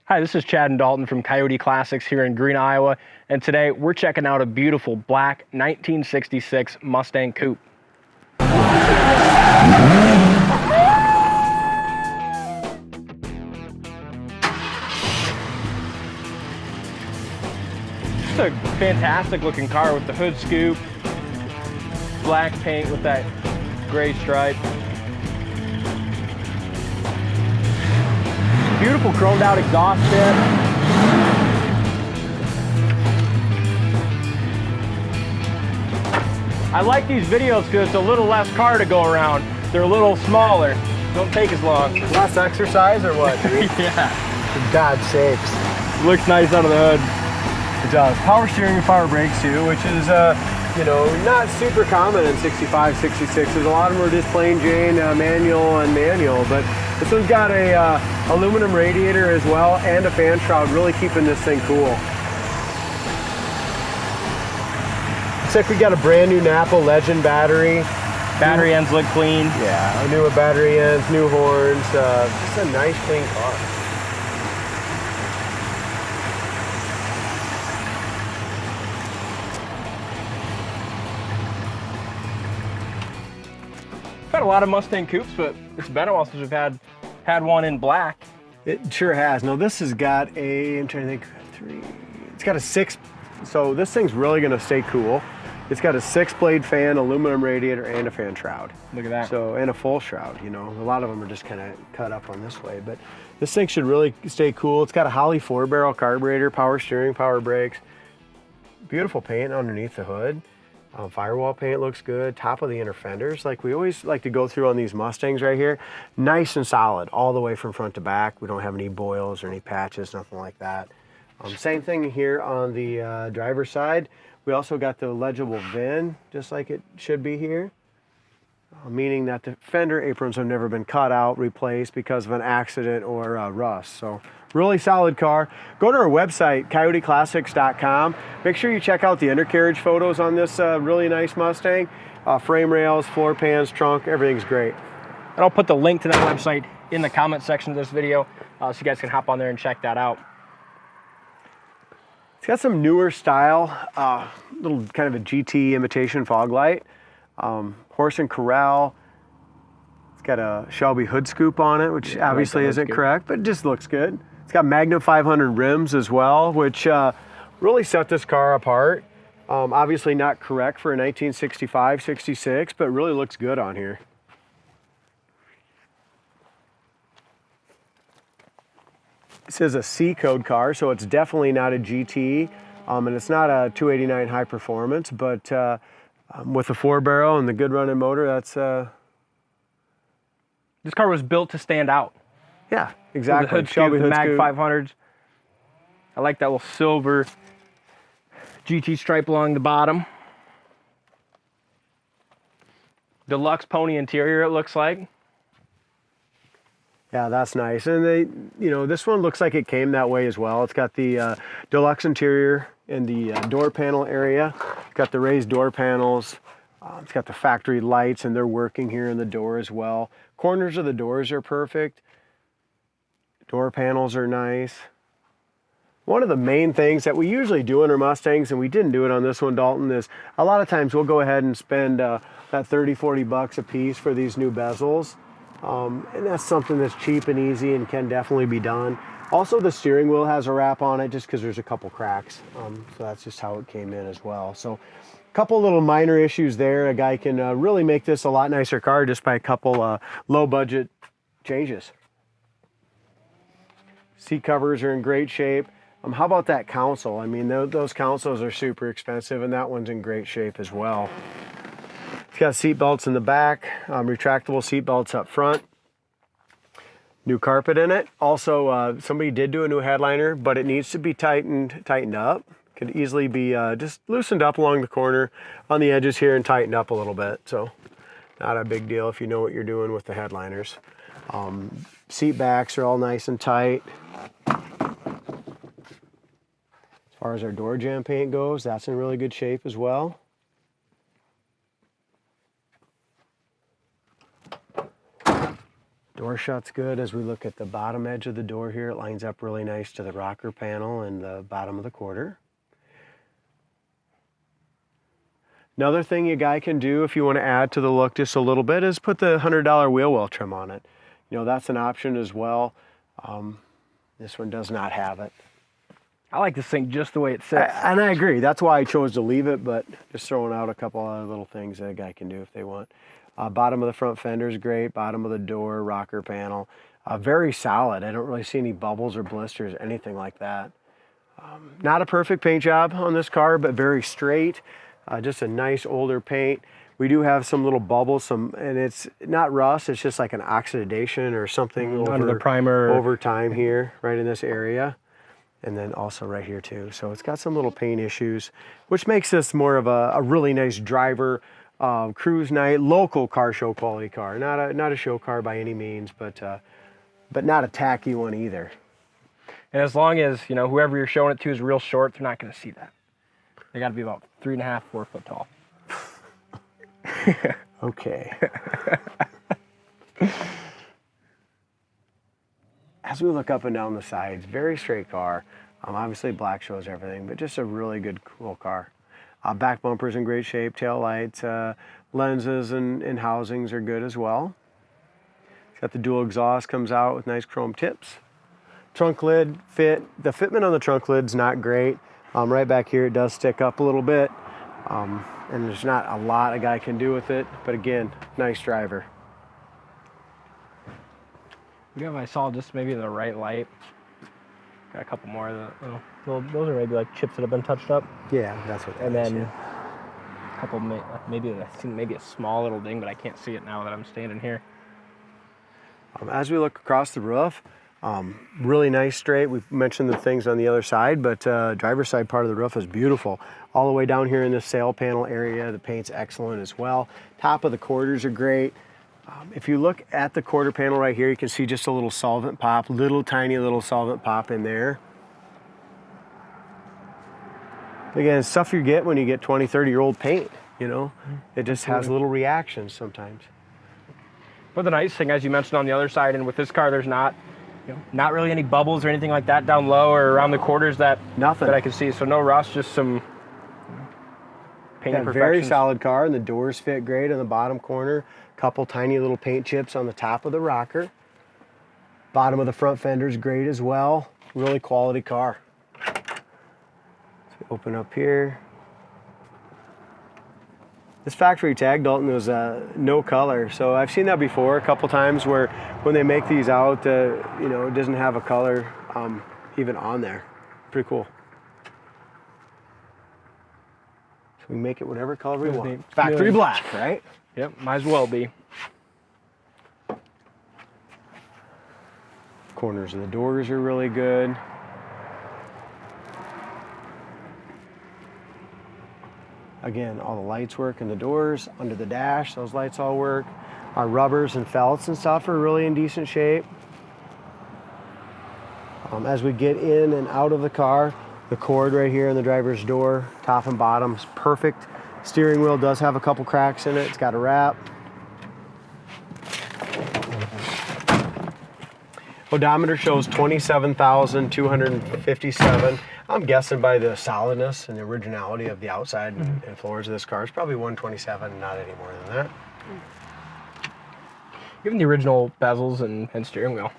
Hi, this is Chad and Dalton from Coyote Classics here in Green, Iowa, and today we're checking out a beautiful black 1966 Mustang Coupe. It's a fantastic looking car with the hood scoop, black paint with that gray stripe. Beautiful chromed out exhaust tip. I like these videos because it's a little less car to go around. They're a little smaller. Don't take as long. Less exercise or what, dude? Yeah. For God's sakes. Looks nice under the hood. It does. Power steering and power brakes too, which is, you know, not super common in 65, 66s. A lot of them are just plain Jane manual and manual, but this one's got a aluminum radiator as well and a fan shroud, really keeping this thing cool. Looks like we got a brand new Napa Legend battery. Battery ends look clean. Yeah, newer battery ends, new horns, just a nice clean car. We've had a lot of Mustang Coupes, but it's been a while since we've had one in black. It sure has. Now this has got a, I'm trying to think, it's got a 6, so this thing's really gonna stay cool. It's got a 6-blade fan, aluminum radiator, and a fan shroud. Look at that. So, and a full shroud, you know. A lot of them are just kind of cut up on this way, but this thing should really stay cool. It's got a Holley 4-barrel carburetor, power steering, power brakes. Beautiful paint underneath the hood. Firewall paint looks good. Top of the inner fenders, like we always like to go through on these Mustangs right here. Nice and solid all the way from front to back. We don't have any boils or any patches, nothing like that. Same thing here on the driver's side. We also got the legible VIN, just like it should be here, meaning that the fender aprons have never been cut out, replaced because of an accident or rust. So really solid car. Go to our website, coyoteclassics.com. Make sure you check out the undercarriage photos on this really nice Mustang. Frame rails, floor pans, trunk, everything's great. And I'll put the link to that website in the comment section of this video so you guys can hop on there and check that out. It's got some newer style, little kind of a GT imitation fog light. Horse and corral. It's got a Shelby hood scoop on it, which obviously isn't correct, but it just looks good. It's got Magnum 500 rims as well, which really set this car apart. Obviously not correct for a 1965, 66, but really looks good on here. This is a C code car, so it's definitely not a GT, and it's not a 289 high performance, but with the 4-barrel and the good running motor, that's... This car was built to stand out. Yeah, exactly. The hood scoop, the Mag 500s. I like that little silver GT stripe along the bottom. Deluxe Pony interior, it looks like. Yeah, that's nice. And they, you know, this one looks like it came that way as well. It's got the deluxe interior in the door panel area. It's got the raised door panels. It's got the factory lights, and they're working here in the door as well. Corners of the doors are perfect. Door panels are nice. One of the main things that we usually do in our Mustangs, and we didn't do it on this one, Dalton, is a lot of times we'll go ahead and spend that 30, 40 bucks a piece for these new bezels. And that's something that's cheap and easy and can definitely be done. Also, the steering wheel has a wrap on it just because there's a couple cracks. So that's just how it came in as well. So a couple little minor issues there. A guy can really make this a lot nicer car just by a couple low budget changes. Seat covers are in great shape. How about that console? I mean, those consoles are super expensive, and that one's in great shape as well. It's got seat belts in the back, retractable seat belts up front. New carpet in it. Also, somebody did do a new headliner, but it needs to be tightened up. Could easily be just loosened up along the corner on the edges here and tightened up a little bit. So not a big deal if you know what you're doing with the headliners. Seat backs are all nice and tight. As far as our door jamb paint goes, that's in really good shape as well. Door shut's good. As we look at the bottom edge of the door here, it lines up really nice to the rocker panel and the bottom of the quarter. Another thing you guy can do if you want to add to the look just a little bit is put the $100 wheel well trim on it. You know, that's an option as well. This one does not have it. I like this thing just the way it sits. And I agree. That's why I chose to leave it, but just throwing out a couple other little things that a guy can do if they want. Bottom of the front fender is great. Bottom of the door, rocker panel. Very solid. I don't really see any bubbles or blisters, anything like that. Not a perfect paint job on this car, but very straight. Just a nice older paint. We do have some little bubbles, and it's not rust, it's just like an oxidation or something under the primer over time here, right in this area. And then also right here too. So it's got some little paint issues, which makes this more of a really nice driver, cruise night, local car show quality car. Not a show car by any means, but not a tacky one either. And as long as, you know, whoever you're showing it to is real short, they're not going to see that. They got to be about 3.5, 4 foot tall. Okay. As we look up and down the sides, very straight car. Obviously black shows everything, but just a really good, cool car. Back bumper's in great shape, tail lights, lenses and housings are good as well. It's got the dual exhaust, comes out with nice chrome tips. Trunk lid fit. The fitment on the trunk lid's not great. Right back here it does stick up a little bit, and there's not a lot a guy can do with it, but again, nice driver. Yeah, I saw just maybe the right light. Got a couple more of the, those are maybe like chips that have been touched up. Yeah, that's what that and is, then yeah. a couple, maybe I think maybe a small little ding, but I can't see it now that I'm standing here. As we look across the roof, really nice straight. We've mentioned the things on the other side, but driver's side part of the roof is beautiful. All the way down here in this sail panel area, the paint's excellent as well. Top of the quarters are great. If you look at the quarter panel right here, you can see just a little solvent pop, tiny little solvent pop in there. Again, it's stuff you get when you get 20, 30-year-old paint, you know? It just has little reactions sometimes. But the nice thing, as you mentioned on the other side, and with this car, there's not really any bubbles or anything like that down low or around the quarters that I can see. So no rust, just some paint imperfections. Very solid car, and the doors fit great in the bottom corner. Couple tiny little paint chips on the top of the rocker. Bottom of the front fender is great as well. Really quality car. So we open up here. This factory tag, Dalton, was no color. So I've seen that before a couple times where when they make these out, you know, it doesn't have a color even on there. Pretty cool. So we make it whatever color we want. Factory black, right? Yep, might as well be. Corners of the doors are really good. Again, all the lights work in the doors, under the dash, those lights all work. Our rubbers and felts and stuff are really in decent shape. As we get in and out of the car, the cord right here in the driver's door, top and bottom, is perfect. Steering wheel does have a couple cracks in it. It's got a wrap. Odometer shows 27,257. I'm guessing by the solidness and the originality of the outside and floors of this car, it's probably 127, not any more than that. Even the original bezels and steering wheel.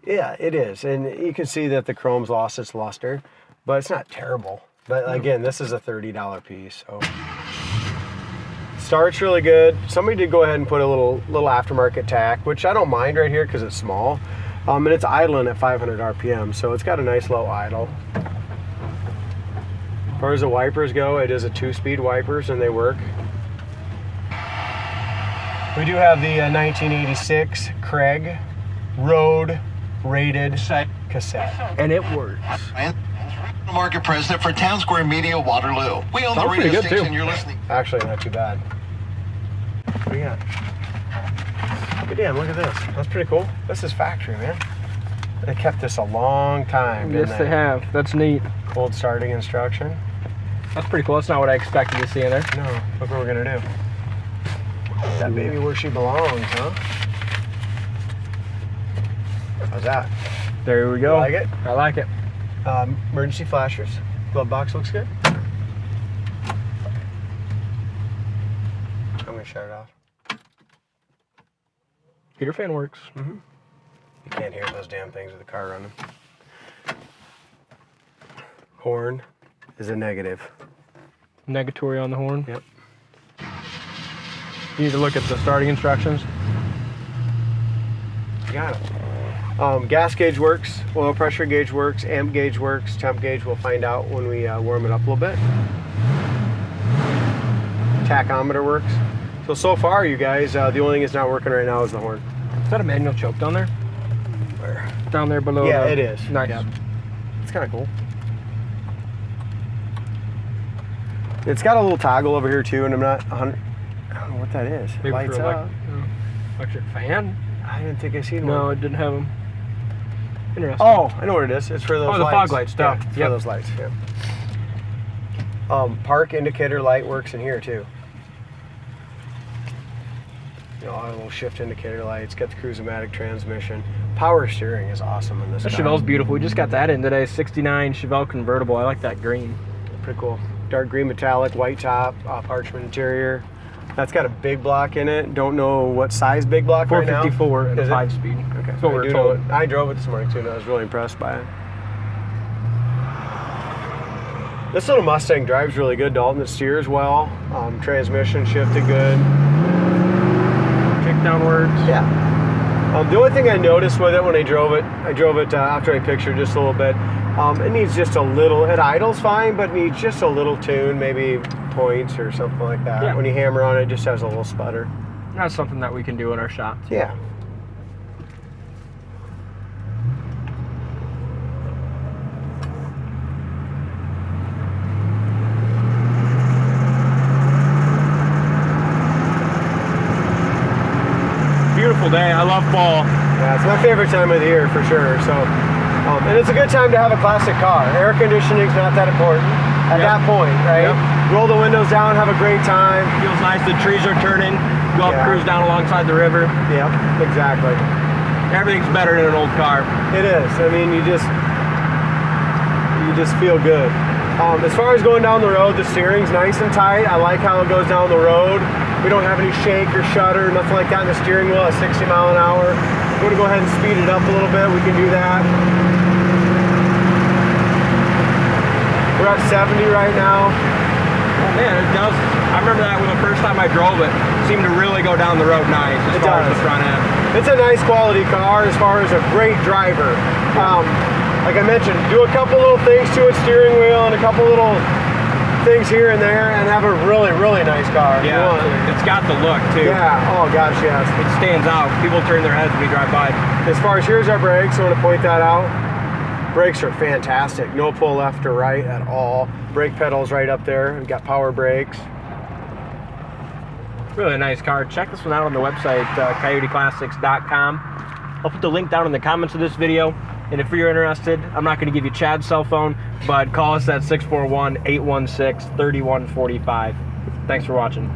Yeah, it is. And you can see that the chrome's lost its luster, but it's not terrible. But again, this is a $30 piece. So start's really good. Somebody did go ahead and put a little aftermarket tack, which I don't mind right here because it's small. And it's idling at 500 RPM, so it's got a nice low idle. As far as the wipers go, it is a 2-speed wipers and they work. We do have the 1986 Craig Road rated cassette. And it works. Market president for Town Square Media Waterloo. We own the radio station you're listening. Actually, not too bad. What do you got? But damn, look at this. That's pretty cool. This is factory, man. They kept this a long time, didn't Yes, they have. That's neat. Cold starting instruction. That's pretty cool. That's not what I expected to see in there. No, look what we're gonna do. That baby where she belongs, huh? How's that? There we go. You like it? I like it. Emergency flashers. Glove box looks good. I'm gonna shut it off. Heater fan works. Mm-hmm. You can't hear those damn things with the car running. Horn is a negative. Negatory on the horn. Yep. You need to look at the starting instructions. You got it. Gas gauge works, oil pressure gauge works, amp gauge works, temp gauge we'll find out when we warm it up a little bit. Tachometer works. So far, you guys, the only thing that's not working right now is the horn. Is that a manual choke down there? Where? Down there below. Yeah, it is. Nice. Yep. It's kind of cool. It's got a little toggle over here too, and I'm not 100. I don't know what that is. Maybe Lights for up. Electric fan? I didn't think I seen one. No, it didn't have them. Interesting. Oh, I know what it is. It's for those lights. Oh, the fog lights stuff. Yeah, it's Yep. for those lights, yeah. Park indicator light works in here too. You know, auto shift indicator lights, got the Cruise-O-Matic transmission. Power steering is awesome in this That car. Chevelle's beautiful. We just got that in today. 69 Chevelle convertible. I like that green. Pretty cool. Dark green metallic, white top, parchment interior. That's got a big block in it. Don't know what size big block right now. 454 and a Is it? 5-speed. Okay. That's what we're I do told. know it. I drove it this morning too, and I was really impressed by it. This little Mustang drives really good, Dalton. It steers well. Transmission shifted good. Kick downwards. Yeah. The only thing I noticed with it when I drove it after I pictured just a little bit, it needs just a little, it idles fine, but needs just a little tune, maybe points or something like that. Yeah. When you hammer on it, it just has a little sputter. That's something that we can do in our shop. Yeah. Beautiful day. I love fall. Yeah, it's my favorite time of the year for sure. So, and it's a good time to have a classic car. Air conditioning's not that important at that point, right? Yep. Roll the windows down, have a great time. Feels nice. The trees are turning. Go up, Yeah. cruise down alongside the river. Yep, exactly. Everything's better in an old car. It is. I mean, you just feel good. As far as going down the road, the steering's nice and tight. I like how it goes down the road. We don't have any shake or shudder, nothing like that in the steering wheel at 60 mile an hour. We're gonna go ahead and speed it up a little bit. We can do that. We're at 70 right now. Oh man, it does. I remember that when the first time I drove it, it seemed to really go down the road nice as It far as does. the front end. It's a nice quality car as far as a great driver. Like I mentioned, do a couple little things to its steering wheel and a couple little things here and there and have a really, really nice car. Yeah, it's got the look too. Yeah, oh gosh, yes. It stands out. People turn their heads when we drive by. As far as here's our brakes, I want to point that out. Brakes are fantastic. No pull left or right at all. Brake pedals right up there. We've got power brakes. Really nice car. Check this one out on the website, coyoteclassics.com. I'll put the link down in the comments of this video. And if you're interested, I'm not going to give you Chad's cell phone, but call us at 641-816-3145. Thanks for watching.